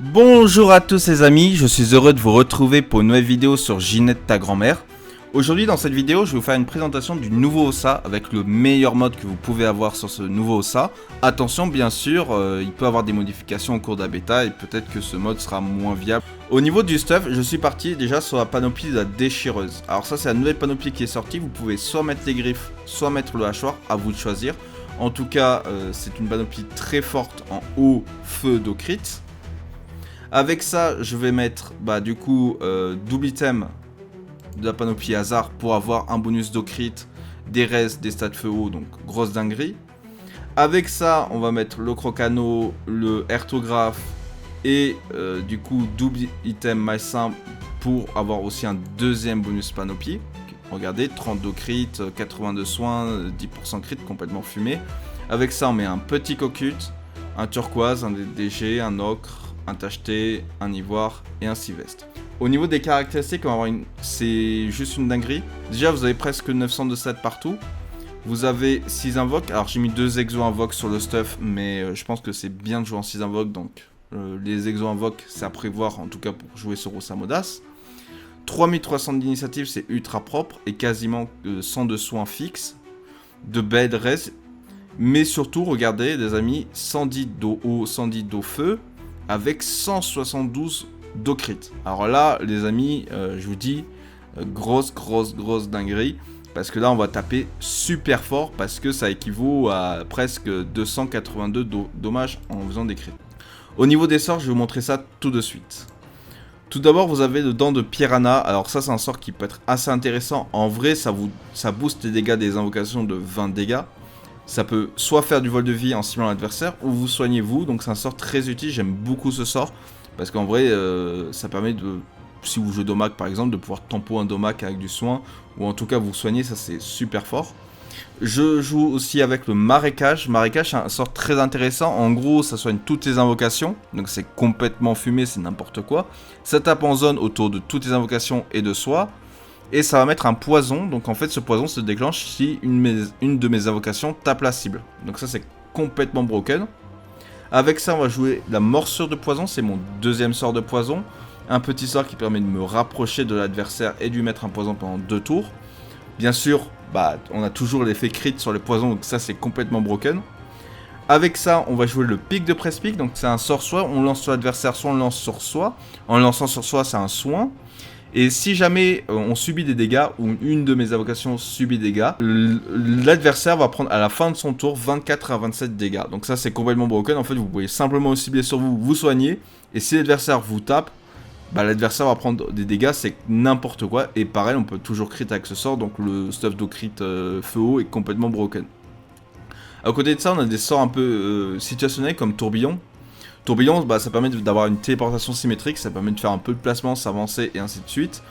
Bonjour à tous les amis, je suis heureux de vous retrouver pour une nouvelle vidéo sur Ginette ta grand-mère. Aujourd'hui dans cette vidéo je vais vous faire une présentation du nouveau Ossa avec le meilleur mode que vous pouvez avoir sur ce nouveau Ossa. Attention bien sûr, il peut avoir des modifications au cours de la bêta et peut-être que ce mode sera moins viable. Au niveau du stuff, je suis parti déjà sur la panoplie de la déchireuse. Alors ça c'est la nouvelle panoplie qui est sortie, vous pouvez soit mettre les griffes, soit mettre le hachoir, à vous de choisir. En tout cas c'est une panoplie très forte en haut feu d'eau crit. Avec ça, je vais mettre double item de la panoplie hasard pour avoir un bonus d'eau crit, des res, des stats feu haut, donc grosse dinguerie. Avec ça, on va mettre le crocano, le hertographe et double item malsain pour avoir aussi un deuxième bonus panoplie. Regardez, 32 crit, 82 soins, 10% crit, complètement fumé. Avec ça, on met un petit cocut, un turquoise, un DDG, un ocre, un tacheté, un ivoire et un sylvestre. Au niveau des caractéristiques, c'est juste une dinguerie. Déjà, vous avez presque 900 de stats partout. Vous avez 6 invoques. Alors, j'ai mis 2 exos invoques sur le stuff, mais je pense que c'est bien de jouer en 6 invoques. Donc, les exos invoques, c'est à prévoir, en tout cas pour jouer sur Ossa Modas. 3300 d'initiative, c'est ultra propre et quasiment 100 de soins fixes. De bed res. Mais surtout, regardez, les amis, 110 d'eau haut, 110 d'eau feu, avec 172 d'eau crit. Alors là, les amis, je vous dis, grosse dinguerie. Parce que là, on va taper super fort, parce que ça équivaut à presque 282 dommages en faisant des crits. Au niveau des sorts, je vais vous montrer ça tout de suite. Tout d'abord, vous avez le dent de Piranha. Alors ça, c'est un sort qui peut être assez intéressant. En vrai, ça booste les dégâts des invocations de 20 dégâts. Ça peut soit faire du vol de vie en ciblant l'adversaire, ou vous soignez vous, donc c'est un sort très utile, j'aime beaucoup ce sort, parce qu'en vrai, ça permet de, si vous jouez Domac par exemple, de pouvoir tempo un Domac avec du soin, ou en tout cas vous soigner, ça c'est super fort. Je joue aussi avec le marécage, c'est un sort très intéressant, en gros ça soigne toutes les invocations, donc c'est complètement fumé, c'est n'importe quoi. Ça tape en zone autour de toutes les invocations et de soi. Et ça va mettre un poison, donc en fait ce poison se déclenche si une de mes invocations tape la cible. Donc ça c'est complètement broken. Avec ça on va jouer la morsure de poison, c'est mon deuxième sort de poison. Un petit sort qui permet de me rapprocher de l'adversaire et de lui mettre un poison pendant 2 tours. Bien sûr, on a toujours l'effet crit sur les poisons, donc ça c'est complètement broken. Avec ça on va jouer le pic de presse-pic, donc c'est un sort soit on lance sur l'adversaire, soit on lance sur soi. En lançant sur soi c'est un soin. Et si jamais on subit des dégâts, ou une de mes invocations subit des dégâts, l'adversaire va prendre à la fin de son tour 24 à 27 dégâts. Donc ça c'est complètement broken, en fait vous pouvez simplement cibler sur vous, vous soigner, et si l'adversaire vous tape, l'adversaire va prendre des dégâts, c'est n'importe quoi, et pareil on peut toujours crit avec ce sort, donc le stuff de crit feu haut est complètement broken. À côté de ça on a des sorts un peu situationnels comme tourbillon. Tourbillon, ça permet d'avoir une téléportation symétrique, ça permet de faire un peu de placement, s'avancer et ainsi de suite.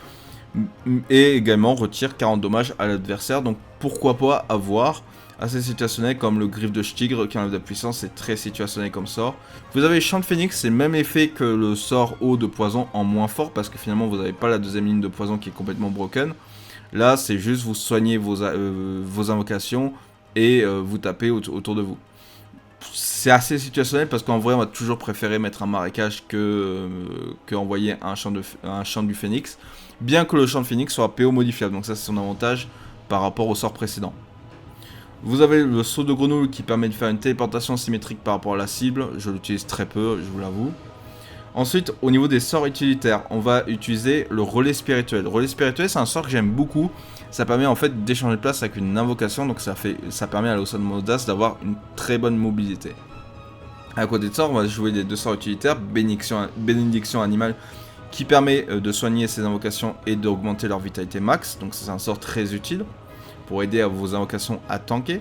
Et également retire 40 dommages à l'adversaire, donc pourquoi pas avoir assez situationnel comme le griffe de tigre qui enlève de la puissance, c'est très situationnel comme sort. Vous avez Chant de Phénix, c'est le même effet que le sort haut de poison en moins fort, parce que finalement vous n'avez pas la deuxième ligne de poison qui est complètement broken. Là c'est juste vous soignez vos invocations et vous tapez autour de vous. C'est assez situationnel parce qu'en vrai on va toujours préférer mettre un marécage que envoyer un chant du phénix, bien que le chant de phénix soit PO modifiable, donc ça c'est son avantage par rapport au sort précédent. Vous avez le saut de grenouille qui permet de faire une téléportation symétrique par rapport à la cible, je l'utilise très peu, je vous l'avoue. Ensuite, au niveau des sorts utilitaires, on va utiliser le relais spirituel. Le relais spirituel, c'est un sort que j'aime beaucoup. Ça permet en fait d'échanger de place avec une invocation, donc ça permet à l'Ossa Modas d'avoir une très bonne mobilité. À côté de ça, on va jouer les 2 sorts utilitaires, bénédiction animale, qui permet de soigner ces invocations et d'augmenter leur vitalité max. Donc c'est un sort très utile pour aider à vos invocations à tanker.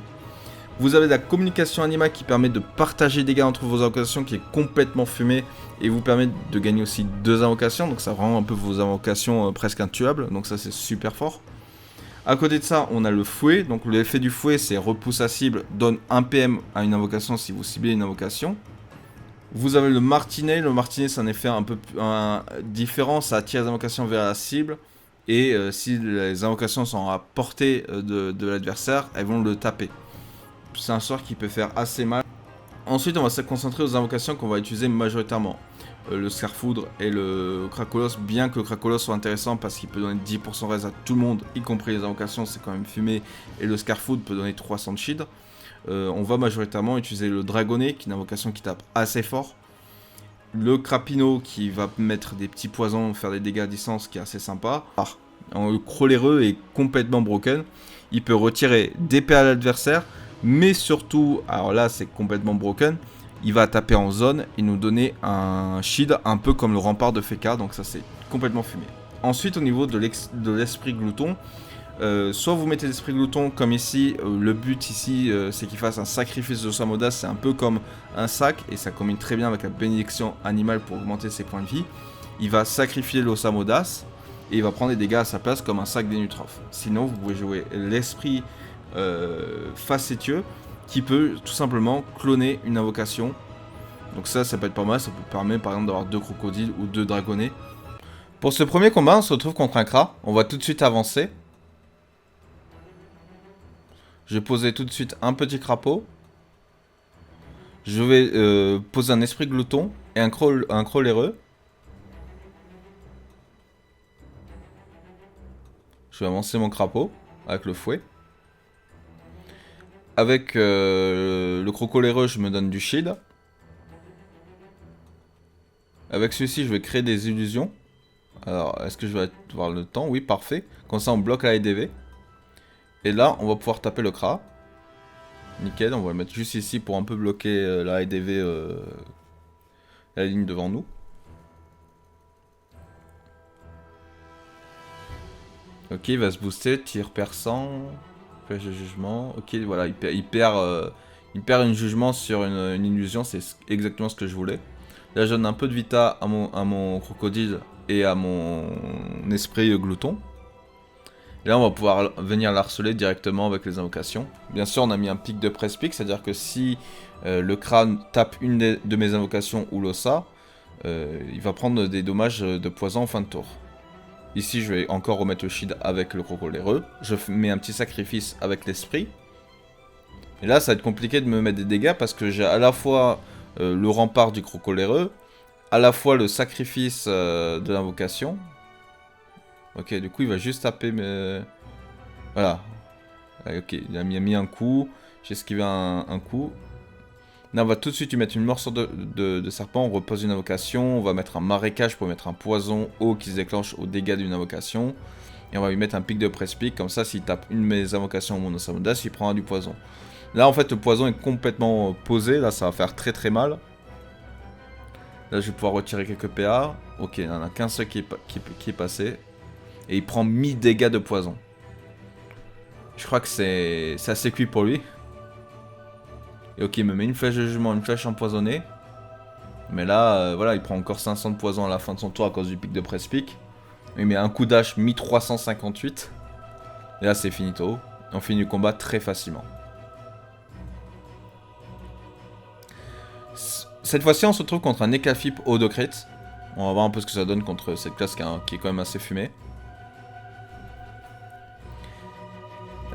Vous avez la communication animale qui permet de partager des dégâts entre vos invocations, qui est complètement fumée et vous permet de gagner aussi 2 invocations, donc ça rend un peu vos invocations presque intuables, donc ça c'est super fort. À côté de ça, on a le fouet, donc l'effet du fouet c'est repousse à cible, donne 1 PM à une invocation si vous ciblez une invocation. Vous avez le martinet c'est un effet un peu différent, ça attire les invocations vers la cible, et si les invocations sont à portée de l'adversaire, elles vont le taper. C'est un sort qui peut faire assez mal. Ensuite, on va se concentrer aux invocations qu'on va utiliser majoritairement. le Scarfoudre et le Cracolos, bien que le Cracolos soit intéressant parce qu'il peut donner 10% raise à tout le monde, y compris les invocations, c'est quand même fumé, et le Scarfoudre peut donner 300 de shield. On va majoritairement utiliser le Dragonnet, qui est une invocation qui tape assez fort. Le Crapino, qui va mettre des petits poisons, faire des dégâts à distance, qui est assez sympa. Le Croléreux est complètement broken. Il peut retirer d'épée à l'adversaire, mais surtout, alors là c'est complètement broken, il va taper en zone et nous donner un shield un peu comme le rempart de Feka, donc ça c'est complètement fumé. Ensuite au niveau de l'esprit glouton, soit vous mettez l'esprit glouton comme ici, le but ici c'est qu'il fasse un sacrifice de Osamodas, c'est un peu comme un sac et ça combine très bien avec la bénédiction animale pour augmenter ses points de vie. Il va sacrifier l'Osamodas et il va prendre des dégâts à sa place comme un sac d'Enutroph. Sinon vous pouvez jouer l'esprit facétieux qui peut tout simplement cloner une invocation. Donc ça peut être pas mal, ça peut permettre par exemple d'avoir 2 crocodiles ou 2 dragonnets. Pour ce premier combat, on se retrouve contre un Kra. On va tout de suite avancer. Je vais poser tout de suite un petit crapaud. Je vais poser un esprit glouton et un croléreux. Je vais avancer mon crapaud avec le fouet. Avec le crocoléreux, je me donne du shield. Avec celui-ci, je vais créer des illusions. Alors, est-ce que je vais avoir le temps? Oui, parfait. Comme ça, on bloque la EDV. Et là, on va pouvoir taper le Kra. Nickel, on va le mettre juste ici pour un peu bloquer la EDV, la ligne devant nous. Ok, il va se booster, tir perçant, flèche de jugement. Ok, voilà, il perd une jugement sur une illusion, c'est exactement ce que je voulais. Là, je donne un peu de vita à mon crocodile et à mon esprit glouton. Et là, on va pouvoir venir l'harceler directement avec les invocations. Bien sûr, on a mis un pic de presse-pic, c'est-à-dire que si le crâne tape une de mes invocations ou l'ossa, il va prendre des dommages de poison en fin de tour. Ici, je vais encore remettre le shield avec le crocodile. Je mets un petit sacrifice avec l'esprit. Et là, ça va être compliqué de me mettre des dégâts parce que j'ai à la fois le rempart du crocodile, à la fois le sacrifice de l'invocation. Ok, du coup, il va juste taper mes... Voilà. Ok, il a mis un coup. J'ai esquivé un coup. Là, on va tout de suite lui mettre une morsure de serpent. On repose une invocation. On va mettre un marécage pour mettre un poison eau qui se déclenche au dégât d'une invocation. Et on va lui mettre un pic de presse-pic. Comme ça, s'il tape une de mes invocations au Osamodas, il prendra du poison. Là, en fait, le poison est complètement posé. Là, ça va faire très très mal. Là, je vais pouvoir retirer quelques PA. Ok, il n'y en a qu'un seul qui est passé. Et il prend 1000 dégâts de poison. Je crois que c'est assez cuit pour lui. Et ok, il me met une flèche de jugement, une flèche empoisonnée. Mais là, voilà, il prend encore 500 de poison à la fin de son tour à cause du pic de presse-pic. Il met un coup d'âge 1358. Et là, c'est finito. On finit le combat très facilement. Cette fois-ci, on se retrouve contre un Ekafip Odocrit. On va voir un peu ce que ça donne contre cette classe qui est quand même assez fumée.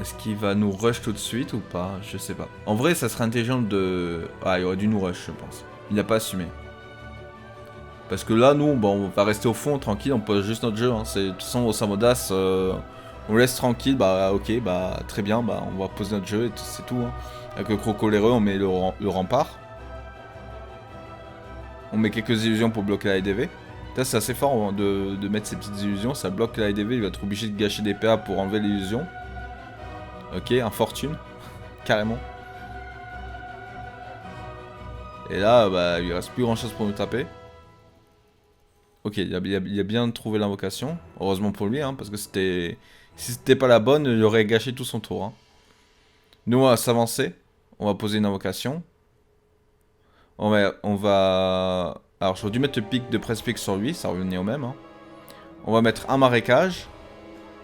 Est-ce qu'il va nous rush tout de suite ou pas? Je sais pas. En vrai, ça serait intelligent de... Ah, il aurait dû nous rush, je pense. Il n'a pas assumé. Parce que là, nous, bon, on va rester au fond, tranquille, on pose juste notre jeu. Hein. De toute façon, Osamodas, on laisse tranquille, bah ok, bah très bien, bah on va poser notre jeu et c'est tout. Hein. Avec le crocodile, on met le rempart. On met quelques illusions pour bloquer la EDV. Là, c'est assez fort de mettre ces petites illusions, ça bloque la EDV, il va être obligé de gâcher des PA pour enlever l'illusion. Ok, infortune, carrément. Et là, bah, il reste plus grand chose pour nous taper. Ok, il a bien trouvé l'invocation. Heureusement pour lui, hein, parce que si c'était pas la bonne, il aurait gâché tout son tour. Hein. Nous, on va s'avancer. On va poser une invocation. On va... Alors, j'aurais dû mettre le pic de presse-pic sur lui, ça revenait au même. Hein. On va mettre un marécage.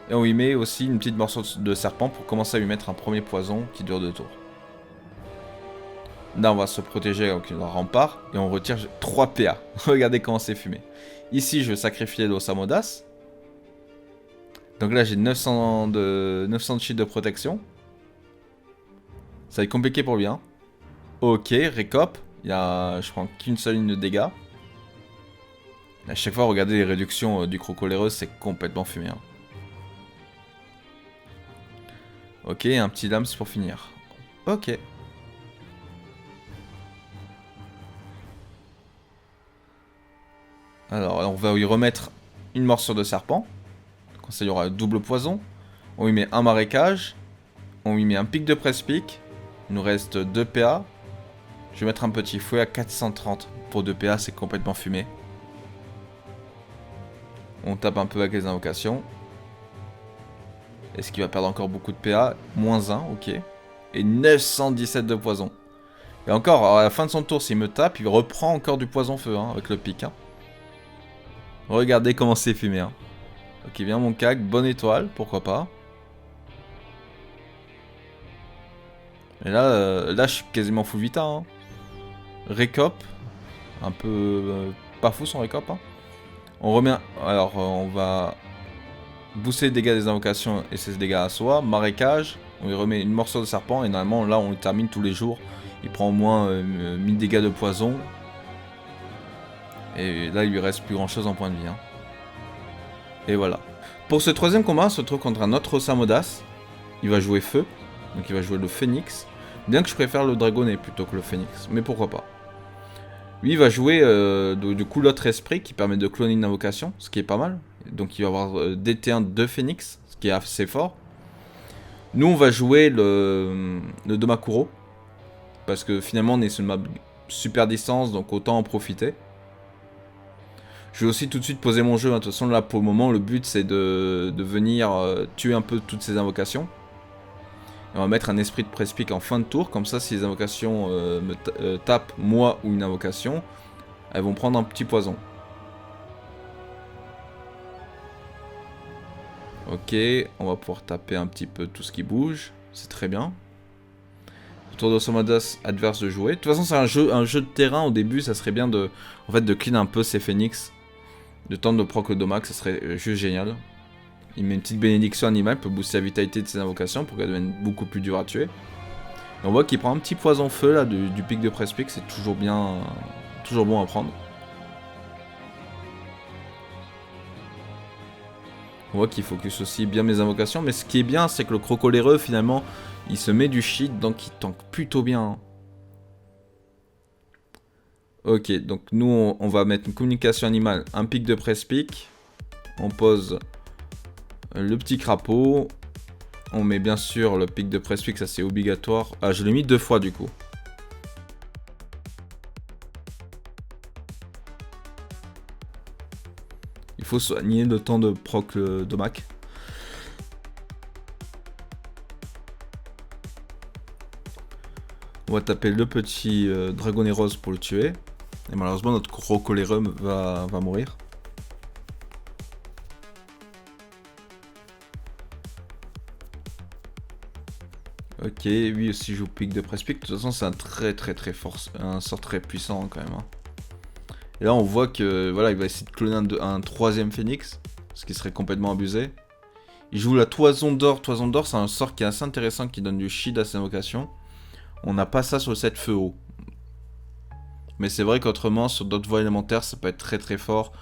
Et on lui met aussi une petite morceau de serpent pour commencer à lui mettre un premier poison qui dure 2 tours. Là, on va se protéger avec un rempart et on retire 3 PA. Regardez comment c'est fumé. Ici, je vais sacrifier l'Osamodas. Donc là, j'ai 900 de shield de protection. Ça va être compliqué pour lui. Hein. Ok, récop. Il y a, je prends qu'une seule ligne de dégâts. À chaque fois, regardez les réductions du crocoléreux, c'est complètement fumé. Hein. Ok, un petit lams pour finir. Ok. Alors, on va y remettre une morsure de serpent. Comme ça, il y aura double poison. On y met un marécage. On y met un pic de presse-pic. Il nous reste 2 PA. Je vais mettre un petit fouet à 430. Pour 2 PA, c'est complètement fumé. On tape un peu avec les invocations. Est-ce qu'il va perdre encore beaucoup de PA? Moins 1, ok. Et 917 de poison. Et encore, à la fin de son tour, s'il me tape, il reprend encore du poison feu hein, avec le pic. Hein. Regardez comment c'est fumé. Hein. Ok, bien mon cac, bonne étoile, pourquoi pas. Et là, je suis quasiment full vita. Hein. Récop. Un peu pas fou son récop. Hein. On remet... Alors, on va booster les dégâts des invocations et ses dégâts à soi. Marécage. On lui remet une morsure de serpent. Et normalement, là, on le termine tous les jours. Il prend au moins 1000 dégâts de poison. Et là, il lui reste plus grand chose en point de vie. Hein. Et voilà. Pour ce troisième combat, on se retrouve contre un autre Ossa Modas. Il va jouer feu. Donc il va jouer le Phoenix. Bien que je préfère le Dragonnet plutôt que le Phoenix. Mais pourquoi pas. Lui, il va jouer du coup l'autre esprit qui permet de cloner une invocation. Ce qui est pas mal. Donc il va avoir DT1 de Phoenix. Ce qui est assez fort. Nous, on va jouer le Domakuro. Parce que finalement, on est sur une map super distance. Donc autant en profiter. Je vais aussi tout de suite poser mon jeu. De toute façon, là, pour le moment, le but, c'est de venir tuer un peu toutes ces invocations. Et on va mettre un esprit de presse-pic en fin de tour. Comme ça, si les invocations me tapent, moi ou une invocation, elles vont prendre un petit poison. Ok, on va pouvoir taper un petit peu tout ce qui bouge. C'est très bien. Tour d'Ossa Modas adverse de jouer. De toute façon, c'est un jeu de terrain. Au début, ça serait bien de clean un peu ces phoenix. De temps de proc le domac, ça serait juste génial. Il met une petite bénédiction animale pour booster la vitalité de ses invocations pour qu'elle devienne beaucoup plus dure à tuer. Et on voit qu'il prend un petit poison feu là du pic de presse-pic, c'est toujours bien, toujours bon à prendre. On voit qu'il focus aussi bien mes invocations, mais ce qui est bien, c'est que le crocoléreux finalement, il se met du shit, donc il tank plutôt bien. Hein. Ok, donc nous on va mettre une communication animale, un pic de presse-pic. On pose le petit crapaud. On met bien sûr le pic de presse-pic, ça c'est obligatoire. Ah, je l'ai mis 2 fois du coup. Il faut soigner le temps de proc le domac. On va taper le petit dragonnet rose pour le tuer. Et malheureusement notre crocoléreux va mourir. Ok, lui aussi joue pic de presse-pic. De toute façon, c'est un très fort, un sort très puissant quand même. Hein. Et là, on voit que voilà, il va essayer de cloner un troisième phoenix, ce qui serait complètement abusé. Il joue la toison d'or. Toison d'or, c'est un sort qui est assez intéressant, qui donne du shield à ses invocations. On n'a pas ça sur le set feu haut. Mais c'est vrai qu'autrement, sur d'autres voies élémentaires, ça peut être très fort.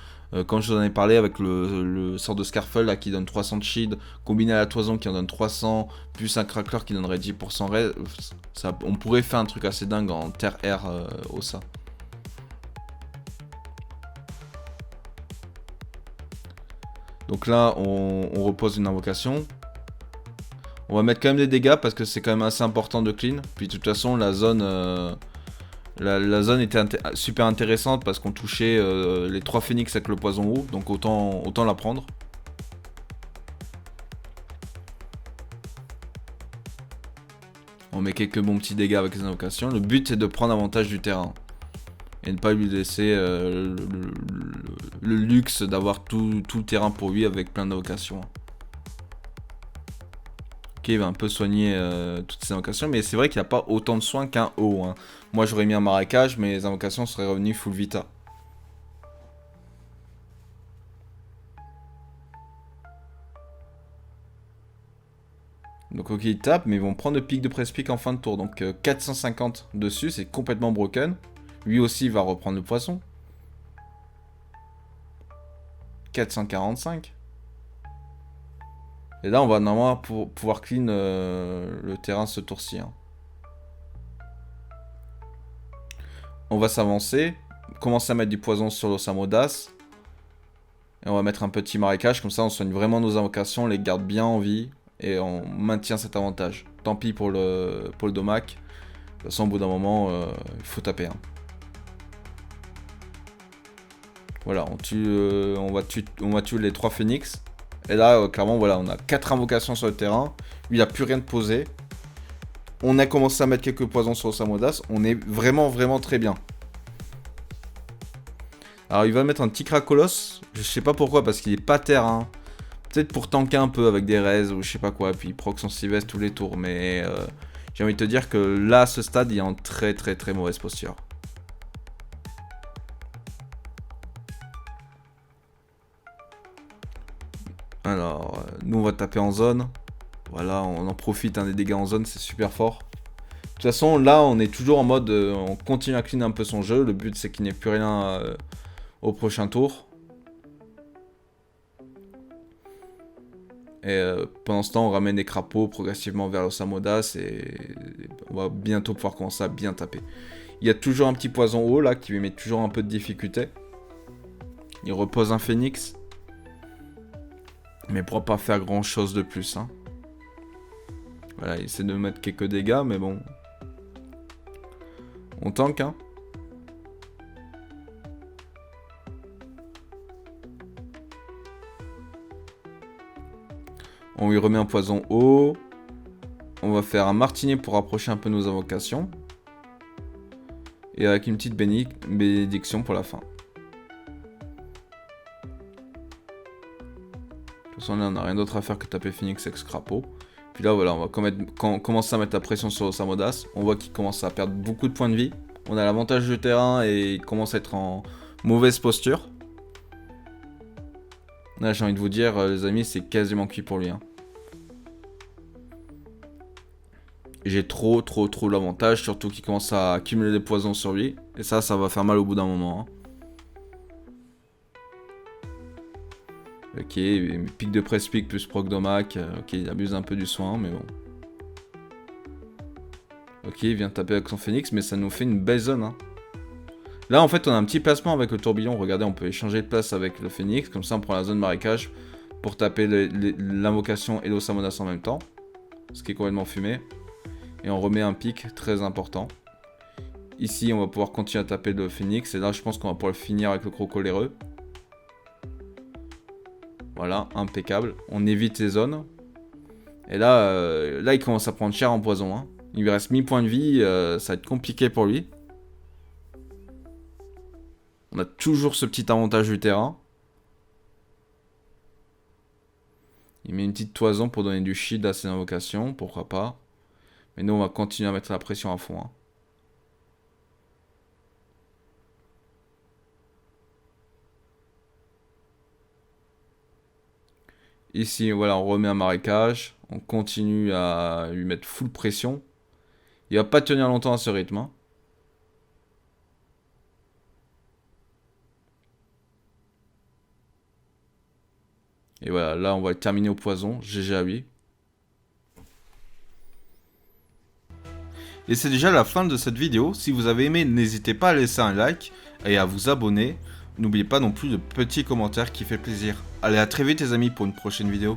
Comme je vous en ai parlé avec le sort de Scarfell là, qui donne 300 de shield, combiné à la toison qui en donne 300, plus un crackler qui donnerait 10%, on pourrait faire un truc assez dingue en terre air au ça. Donc là, on repose une invocation. On va mettre quand même des dégâts parce que c'est quand même assez important de clean. Puis de toute façon, la zone... La zone était super intéressante parce qu'on touchait les 3 phoenix avec le poison haut, donc autant la prendre. On met quelques bons petits dégâts avec les invocations. Le but c'est de prendre avantage du terrain. Et ne pas lui laisser le luxe d'avoir tout le terrain pour lui avec plein d'invocations. Ok, il va un peu soigner toutes ses invocations, mais c'est vrai qu'il n'a pas autant de soins qu'un haut. Hein. Moi j'aurais mis un marécage, mais les invocations seraient revenues full vita. Donc ok, ils tapent, mais ils vont prendre le pic de presse-pic en fin de tour. Donc 450 dessus, c'est complètement broken. Lui aussi il va reprendre le poisson. 445. Et là, on va normalement pouvoir clean le terrain ce tour-ci. Hein. On va s'avancer. Commencer à mettre du poison sur l'Osamodas. Et on va mettre un petit marécage. Comme ça, on soigne vraiment nos invocations. On les garde bien en vie. Et on maintient cet avantage. Tant pis pour le Domac. De toute façon, au bout d'un moment, il faut taper. Hein. Voilà, on va tuer les 3 phoenix. Et là, clairement, voilà, on a 4 invocations sur le terrain. Lui, il n'a plus rien de posé. On a commencé à mettre quelques poisons sur Osamodas. On est vraiment, vraiment très bien. Alors, il va mettre un petit Krakolos. Je sais pas pourquoi, parce qu'il est pas terre. Hein. Peut-être pour tanker un peu avec des raises ou je sais pas quoi. Puis il proc son Sylvestre tous les tours. Mais j'ai envie de te dire que là, à ce stade, il est en très, très, très mauvaise posture. Alors, nous on va taper en zone. Voilà, on en profite, hein, des dégâts en zone, c'est super fort. De toute façon, là, on est toujours en mode, on continue à clean un peu son jeu. Le but, c'est qu'il n'y ait plus rien au prochain tour. Et pendant ce temps, on ramène les crapauds progressivement vers l'Osamodas et on va bientôt pouvoir commencer à bien taper. Il y a toujours un petit poison haut, là, qui lui met toujours un peu de difficulté. Il repose un phénix. Mais il pourra pas faire grand chose de plus. Hein. Voilà, il essaie de mettre quelques dégâts, mais bon. On tank, hein. On lui remet un poison haut. On va faire un martinier pour rapprocher un peu nos invocations. Et avec une petite bénédiction pour la fin. De toute façon, là, on n'a rien d'autre à faire que taper Phoenix ex Crapaud. Puis là, voilà, on va commencer à mettre la pression sur Osamodas. On voit qu'il commence à perdre beaucoup de points de vie. On a l'avantage du terrain et il commence à être en mauvaise posture. Là, j'ai envie de vous dire, les amis, c'est quasiment cuit pour lui. Hein. J'ai trop l'avantage, surtout qu'il commence à accumuler des poisons sur lui. Et ça va faire mal au bout d'un moment. Hein. Ok, pic de presse-pic plus proc domac. Ok, il abuse un peu du soin, mais bon. Ok, il vient taper avec son phénix, mais ça nous fait une belle zone. Hein. Là, en fait, on a un petit placement avec le tourbillon. Regardez, on peut échanger de place avec le phénix. Comme ça, on prend la zone marécage pour taper l'invocation et l'Osamodas en même temps. Ce qui est complètement fumé. Et on remet un pic très important. Ici, on va pouvoir continuer à taper le phénix. Et là, je pense qu'on va pouvoir le finir avec le crocoléreux. Voilà, impeccable. On évite les zones. Et là, il commence à prendre cher en poison. Hein. Il lui reste 1000 points de vie. Ça va être compliqué pour lui. On a toujours ce petit avantage du terrain. Il met une petite toison pour donner du shield à ses invocations. Pourquoi pas. Mais nous, on va continuer à mettre la pression à fond. Hein. Ici, voilà, on remet un marécage. On continue à lui mettre full pression. Il va pas tenir longtemps à ce rythme. Hein. Et voilà, là, on va le terminer au poison. GG à lui. Et c'est déjà la fin de cette vidéo. Si vous avez aimé, n'hésitez pas à laisser un like et à vous abonner. N'oubliez pas non plus le petit commentaire qui fait plaisir. Allez, à très vite les amis pour une prochaine vidéo.